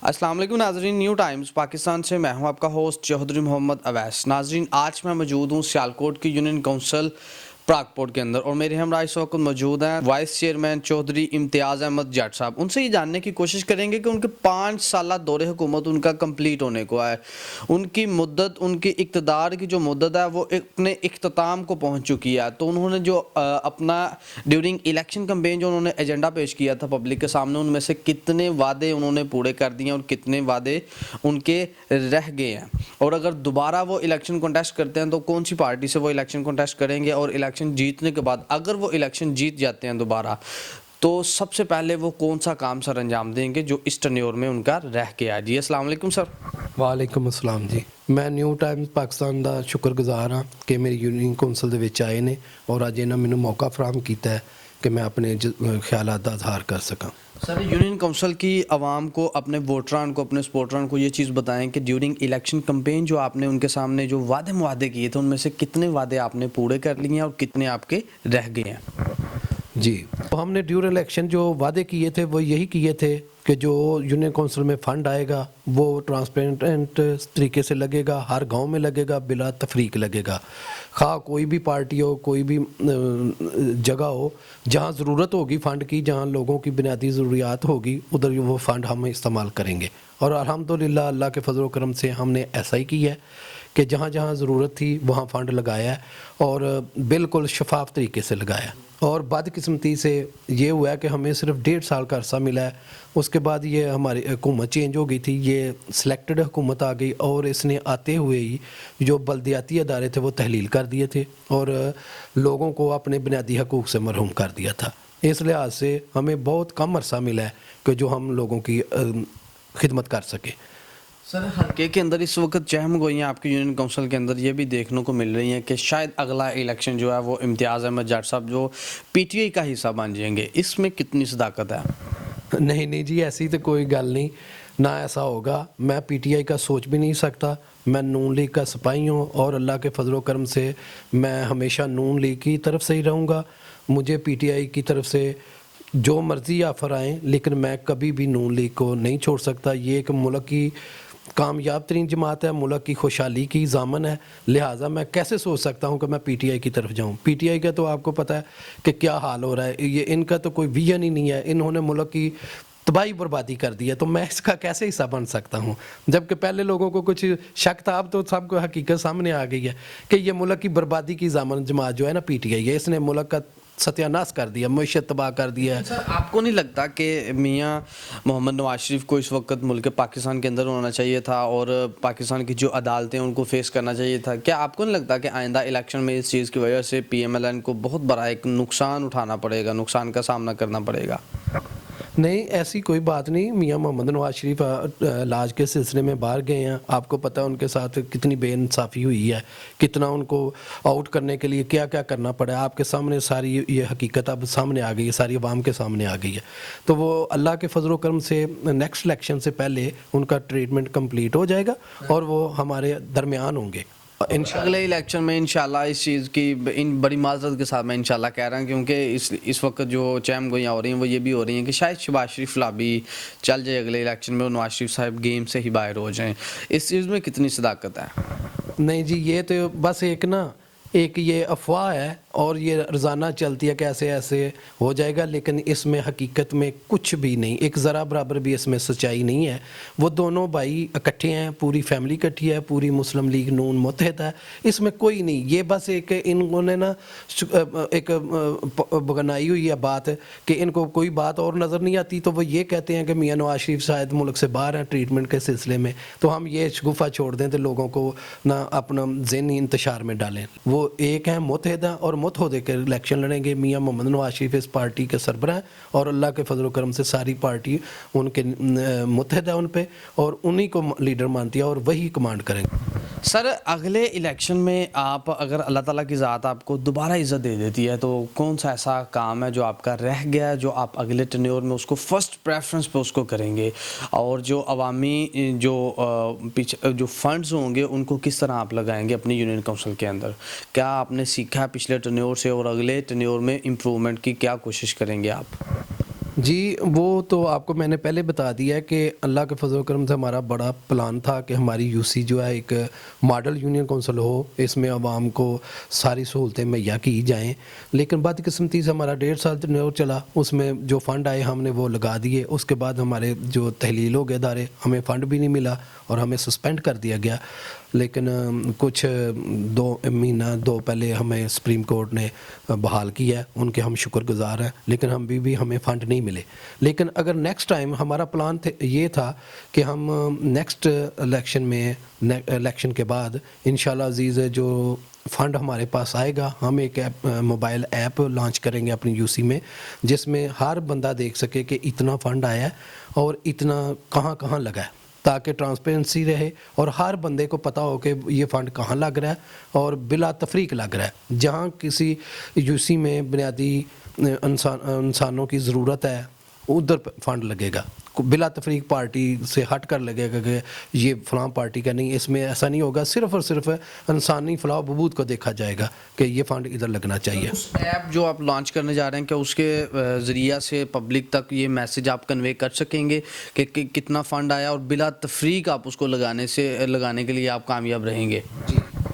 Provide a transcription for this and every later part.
अस्सलाम वालेकुम नाजरीन, न्यू टाइम्स पाकिस्तान से मैं हूं आपका होस्ट चौधरी मोहम्मद अवैस। नाजरीन, आज मैं मौजूद हूं सियालकोट की यूनियन काउंसिल प्रागपोर्ट के अंदर और मेरे हमरा इस वक्त मौजूद हैं वाइस चेयरमैन चौधरी इम्तियाज़ अहमद जट साहब। उनसे ये जानने की कोशिश करेंगे कि उनके 5 साल दौरे हुकूमत उनका कंप्लीट होने को है, उनकी मुद्दत, उनकी इक़्तिदार की जो मुद्दत है वो अपने इख्तिताम को पहुंच चुकी है। तो उन्होंने जो अपना ड्यूरिंग इलेक्शन कैंपेन जो उन्होंने एजेंडा पेश किया था पब्लिक के सामने, उनमें से कितने वादे उन्होंने पूरे कर दिए और कितने वादे उनके रह गए हैं, और अगर दोबारा वो इलेक्शन कॉन्टेस्ट करते हैं तो कौन सी पार्टी से वो इलेक्शन कॉन्टेस्ट करेंगे, और इलेक्शन जीतने के बाद अगर वो इलेक्शन जीत जाते हैं दोबारा तो सबसे पहले वो कौन सा काम सर अंजाम देंगे जो इस टर्न्योर में उनका रह गया। जी अस्सलाम वालेकुम सर। ਵਾਲੇਕੁਮ अस्सलाम जी। मैं न्यू टाइम्स पाकिस्तान ਦਾ ਸ਼ੁਕਰਗੁਜ਼ਾਰ ਹਾਂ ਕਿ ਮੇਰੀ ਯੂਨੀਅਨ ਕੌਂਸਲ ਦੇ ਵਿੱਚ ਆਏ ਨੇ ਔਰ ਅੱਜ ਇਹਨਾਂ ਮੈਨੂੰ ਮੌਕਾ ਫਰਾਹਮ ਕੀਤਾ ਹੈ कि मैं अपने ख्यालात का इजहार कर सका। सर, यूनियन काउंसिल की आवाम को, अपने वोटरान को, अपने सपोर्टरान को ये चीज़ बताएं कि ड्यूरिंग इलेक्शन कैंपेन जो आपने उनके सामने जो वादे किए थे उनमें से कितने वादे आपने पूरे कर लिए हैं और कितने आपके रह गए हैं। जी, तो हमने ड्यूरिंग इलेक्शन जो वादे किए थे वो यही किए थे कि जो यूनियन काउंसिल में फ़ंड आएगा वो ट्रांसपेरेंट तरीके से लगेगा, हर गांव में लगेगा, बिला तफरीक लगेगा। खा कोई भी पार्टी हो, कोई भी जगह हो, जहां ज़रूरत होगी फ़ंड की, जहां लोगों की बुनियादी ज़रूरियात होगी, उधर वो फ़ंड हम इस्तेमाल करेंगे। और अल्हम्दुलिल्लाह अल्लाह के फजल करम से हमने ऐसा ही किया है कि जहाँ जहाँ ज़रूरत थी वहाँ फ़ंड लगाया है और बिल्कुल शफाफ तरीके से लगाया। और बदकिस्मती से ये हुआ है कि हमें सिर्फ 1.5 साल का अरसा मिला है। उसके बाद ये हमारी हुकूमत चेंज हो गई थी, ये सिलेक्टेड हुकूमत आ गई और इसने आते हुए ही जो बल्दियाती अदारे थे वो तहलील कर दिए थे और लोगों को अपने बुनियादी हकूक़ से महरूम कर दिया था। इस लिहाज से हमें बहुत कम अरसा मिला है कि जो हम लोगों की खिदमत कर सके। सर, हल्के के अंदर इस वक्त चहमगोइयाँ आपकी यूनियन काउंसिल के अंदर ये भी देखने को मिल रही हैं कि शायद अगला इलेक्शन जो है वो इम्तियाज़ अहमद जट साहब जो पीटीआई का हिस्सा बन जाएंगे, इसमें कितनी सदाकत है? नहीं जी, ऐसी तो कोई गल नहीं, ना ऐसा होगा। मैं पीटीआई का सोच भी नहीं सकता। मैं नून लीग का सिपाही हूँ और अल्लाह के फजल करम से मैं हमेशा नून लीग की तरफ से ही रहूँगा। मुझे पीटीआई की तरफ से जो मर्ज़ी ऑफ़र आएँ, लेकिन मैं कभी भी नून लीग को नहीं छोड़ सकता। ये एक मुल्क की कामयाब तरीन जमात है, मुल्क की खुशहाली की ज़ामन है, लिहाजा मैं कैसे सोच सकता हूँ कि मैं पीटीआई की तरफ जाऊँ। पीटीआई का तो आपको पता है कि क्या हाल हो रहा है, ये इनका तो कोई विजन ही नहीं है, इन्होंने मुल्क की तबाही बर्बादी कर दी है, तो मैं इसका कैसे हिस्सा बन सकता हूँ। जबकि पहले लोगों को कुछ शक था, अब तो सबको हकीकत सामने आ गई है कि ये मुल्क की बर्बादी की ज़ामन जमात जो है ना पीटीआई है, इसने मुल्क का सत्यानाश कर दिया, मईशत तबाह कर दिया है। सर, आपको नहीं लगता कि मियाँ मोहम्मद नवाज शरीफ को इस वक्त मुल्क पाकिस्तान के अंदर होना चाहिए था और पाकिस्तान की जो अदालतें उनको फेस करना चाहिए था? क्या आपको नहीं लगता कि आइंदा इलेक्शन में इस चीज़ की वजह से PMLN को बहुत बड़ा एक नुकसान उठाना पड़ेगा, नुकसान का सामना करना पड़ेगा? नहीं, ऐसी कोई बात नहीं। मियाँ मोहम्मद नवाज शरीफ इलाज के सिलसिले में बाहर गए हैं। आपको पता है उनके साथ कितनी बेइंसाफ़ी हुई है, कितना उनको आउट करने के लिए क्या क्या करना पड़ा है। आपके सामने सारी ये हकीकत अब सामने आ गई है, सारी अवाम के सामने आ गई है। तो वो अल्लाह के फजल करम से नेक्स्ट इलेक्शन से पहले उनका ट्रीटमेंट कंप्लीट हो जाएगा और वो हमारे दरमियान होंगे अगले इलेक्शन में इंशाल्लाह। इस चीज़ की इन बड़ी माजरत के साथ मैं इंशाल्लाह कह रहा हूँ, क्योंकि इस वक्त जो चहमगोइयाँ हो रही हैं वो ये भी हो रही हैं कि शायद शहबाज शरीफ लाबी चल जाए अगले इलेक्शन में और नवाज शरीफ साहब गेम से ही बाहर हो जाएं। इस चीज़ में कितनी सदाकत है? नहीं जी, ये तो बस एक ये अफवाह है और ये रोज़ाना चलती है कि ऐसे ऐसे हो जाएगा, लेकिन इसमें हकीकत में कुछ भी नहीं, एक ज़रा बराबर भी इसमें सच्चाई नहीं है। वो दोनों भाई इकट्ठे हैं, पूरी फैमिली इकट्ठी है, पूरी मुस्लिम लीग नून मुत्तहिद है, इसमें कोई नहीं। ये बस एक इन्होंने ना एक बनाई हुई है बात कि इनको कोई बात और नज़र नहीं आती, तो वो ये कहते हैं कि मियाँ नवाज शरीफ शायद मुल्क से बाहर हैं ट्रीटमेंट के सिलसिले में, तो हम ये शगुफ़ा छोड़ दें तो लोगों को ना अपना ज़हनी इंतशार में डालें। वो एक हैं मुत्तहिद हैं और मुत्तहिद के इलेक्शन लड़ेंगे। मियाँ मोहम्मद नवाज शरीफ इस पार्टी के सरबराह हैं और अल्लाह के फजल करम से सारी पार्टी उनके मुत्तहिद है उन पे और उन्हीं को लीडर मानती है और वही कमांड करेंगे। सर, अगले इलेक्शन में आप अगर अल्लाह ताला की ज़ात आपको दोबारा इज़्ज़त दे देती है तो कौन सा ऐसा काम है जो आपका रह गया है जो आप अगले टेन्योर में उसको फर्स्ट प्रेफरेंस पे उसको करेंगे, और जो अवामी जो फंड्स होंगे उनको किस तरह आप लगाएंगे अपनी यूनियन काउंसिल के अंदर? क्या आपने सीखा है पिछले टेन्योर से और अगले टेन्योर में इम्प्रूवमेंट की क्या कोशिश करेंगे आप? جی وہ تو آپ کو میں نے پہلے بتا دیا ہے کہ اللہ کے فضل و کرم سے ہمارا بڑا پلان تھا کہ ہماری یو سی جو ہے ایک ماڈل یونین کونسل ہو، اس میں عوام کو ساری سہولتیں مہیا کی جائیں، لیکن بدقسمتی سے ہمارا 1.5 سال اور چلا، اس میں جو فنڈ آئے ہم نے وہ لگا دیے، اس کے بعد ہمارے جو تحلیل ہو گئے ادارے، ہمیں فنڈ بھی نہیں ملا اور ہمیں سسپینڈ کر دیا گیا۔ لیکن کچھ 2 مہینہ پہلے ہمیں سپریم کورٹ نے بحال کیا ہے، ان کے ہم شکر گزار ہیں، لیکن ہم بھی ہمیں فنڈ نہیں ملے۔ لیکن اگر نیکسٹ ٹائم ہمارا پلان یہ تھا کہ ہم نیکسٹ الیکشن کے بعد انشاءاللہ عزیز جو فنڈ ہمارے پاس آئے گا، ہم ایک موبائل ایپ لانچ کریں گے اپنی یو سی میں، جس میں ہر بندہ دیکھ سکے کہ اتنا فنڈ آیا ہے اور اتنا کہاں کہاں لگا ہے، تاکہ ٹرانسپیرنسی رہے اور ہر بندے کو پتہ ہو کہ یہ فنڈ کہاں لگ رہا ہے اور بلا تفریق لگ رہا ہے۔ جہاں کسی یو سی میں بنیادی انسانوں کی ضرورت ہے ادھر فنڈ لگے گا، بلا تفریق پارٹی سے ہٹ کر لگے گا کہ یہ فلاں پارٹی کا نہیں، اس میں ایسا نہیں ہوگا، صرف اور صرف انسانی فلاح و بہبود کو دیکھا جائے گا کہ یہ فنڈ ادھر لگنا چاہیے۔ اس ایپ جو آپ لانچ کرنے جا رہے ہیں، کہ اس کے ذریعہ سے پبلک تک یہ میسج آپ کنوے کر سکیں گے کہ کتنا فنڈ آیا اور بلا تفریق آپ اس کو لگانے کے لیے آپ کامیاب رہیں گے؟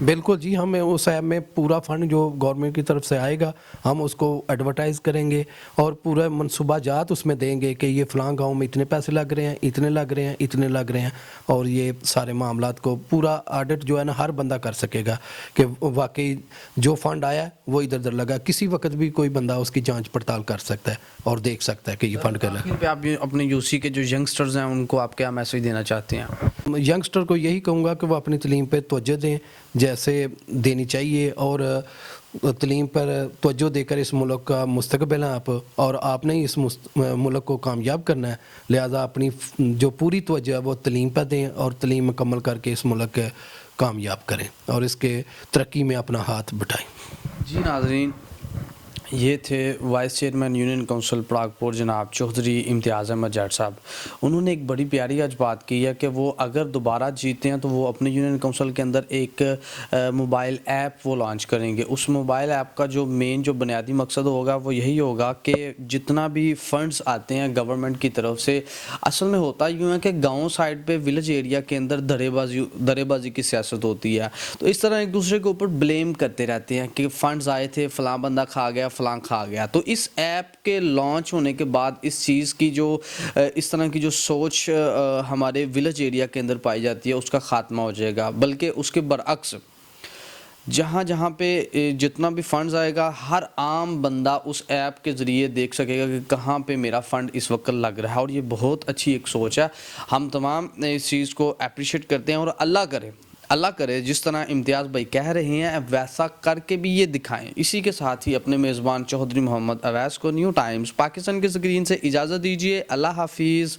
بالکل جی، ہم اس ایپ میں پورا فنڈ جو گورنمنٹ کی طرف سے آئے گا ہم اس کو ایڈورٹائز کریں گے اور پورا منصوبہ جات اس میں دیں گے کہ یہ فلاں گاؤں میں اتنے پیسے لگ رہے ہیں، اتنے لگ رہے ہیں، اتنے لگ رہے ہیں، اور یہ سارے معاملات کو پورا آڈٹ جو ہے نا ہر بندہ کر سکے گا کہ واقعی جو فنڈ آیا وہ ادھر ادھر لگا۔ کسی وقت بھی کوئی بندہ اس کی جانچ پڑتال کر سکتا ہے اور دیکھ سکتا ہے کہ یہ فنڈ کر لگا۔ پہ آپ اپنے یو سی کے جو ینگسٹرز ہیں ان کو آپ کیا میسج دینا چاہتے ہیں؟ ینگسٹر کو یہی کہوں گا کہ وہ اپنی تعلیم پہ توجہ دیں جیسے دینی چاہیے، اور تعلیم پر توجہ دے کر اس ملک کا مستقبل ہے آپ، اور آپ نے اس ملک کو کامیاب کرنا ہے، لہذا اپنی جو پوری توجہ ہے وہ تعلیم پہ دیں اور تعلیم مکمل کر کے اس ملک کے کامیاب کریں اور اس کے ترقی میں اپنا ہاتھ بٹائیں۔ جی ناظرین، یہ تھے وائس چیئرمین یونین کونسل پراگپور جناب چودھری امتیاز احمد جٹ صاحب۔ انہوں نے ایک بڑی پیاری آج بات کی ہے کہ وہ اگر دوبارہ جیتے ہیں تو وہ اپنے یونین کونسل کے اندر ایک موبائل ایپ وہ لانچ کریں گے۔ اس موبائل ایپ کا جو مین جو بنیادی مقصد ہوگا وہ یہی ہوگا کہ جتنا بھی فنڈز آتے ہیں گورنمنٹ کی طرف سے، اصل میں ہوتا یوں ہے کہ گاؤں سائڈ پہ ولیج ایریا کے اندر درے بازی کی سیاست ہوتی ہے، تو اس طرح ایک دوسرے کے اوپر بلیم کرتے رہتے ہیں کہ فنڈز آئے تھے، فلاں بندہ کھا گیا، فلاں کھا گیا۔ تو اس ایپ کے لانچ ہونے کے بعد اس چیز کی جو اس طرح کی جو سوچ ہمارے ولیج ایریا کے اندر پائی جاتی ہے اس کا خاتمہ ہو جائے گا، بلکہ اس کے برعکس جہاں پہ جتنا بھی فنڈز آئے گا ہر عام بندہ اس ایپ کے ذریعے دیکھ سکے گا کہ کہاں پہ میرا فنڈ اس وقت لگ رہا ہے، اور یہ بہت اچھی ایک سوچ ہے۔ ہم تمام اس چیز کو اپریشیٹ کرتے ہیں، اور اللہ کرے جس طرح امتیاز بھائی کہہ رہے ہیں ویسا کر کے بھی یہ دکھائیں۔ اسی کے ساتھ ہی اپنے میزبان چودھری محمد اویس کو نیو ٹائمز پاکستان کی سکرین سے اجازت دیجیے۔ اللہ حافظ۔